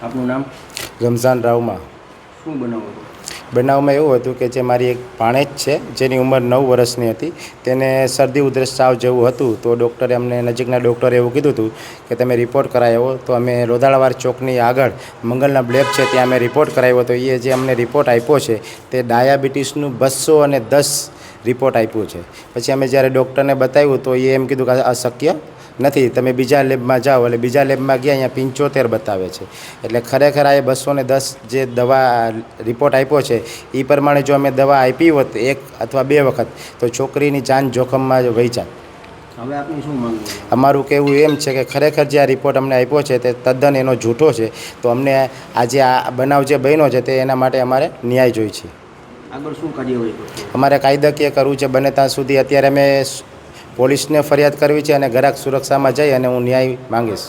આપનું નામ? રમઝાન રાવમાં. શું બનાવો છો? બનાવમાં એવું હતું કે જે મારી એક ભાણેજ છે જેની ઉંમર 9 વર્ષની હતી, તેને શરદી ઉધરસ તાવ જેવું હતું. તો ડૉક્ટરે અમને નજીકના ડૉક્ટરે એવું કીધું હતું કે તમે રિપોર્ટ કરાવી આવો. તો અમે લોધાળાવાડ ચોકની આગળ મંગલના બ્લેક છે ત્યાં અમે રિપોર્ટ કરાવ્યો. તો એ જે અમને રિપોર્ટ આપ્યો છે તે ડાયાબિટીસનું 210 રિપોર્ટ આપ્યું છે. પછી અમે જ્યારે ડૉક્ટરને બતાવ્યું તો એ એમ કીધું કે આ અશક્ય નથી, તમે બીજા લેબમાં જાઓ. એટલે બીજા લેબમાં ગયા, અહીંયા 75 બતાવે છે. એટલે ખરેખર આ 210 જે દવા રિપોર્ટ આપ્યો છે એ પ્રમાણે જો અમે દવા આપી હોત એક અથવા બે વખત તો છોકરીની જાન જોખમમાં વહેંચાત. હવે આપની શું માંગવું છે? અમારું કહેવું એમ છે કે ખરેખર જે આ રિપોર્ટ અમને આપ્યો છે તે તદ્દન એનો જૂઠો છે. તો અમને આજે આ બનાવ જે બન્યો છે તે એના માટે અમારે ન્યાય જોઈએ છે. આગળ શું કાર્યવાહી કરશો? અમારે કાયદાકીય કરવું છે. બને ત્યાં સુધી અત્યારે અમે પોલીસને ફરિયાદ કરવી છે અને ગ્રાહક સુરક્ષામાં જઈ અને હું ન્યાય માંગીશ.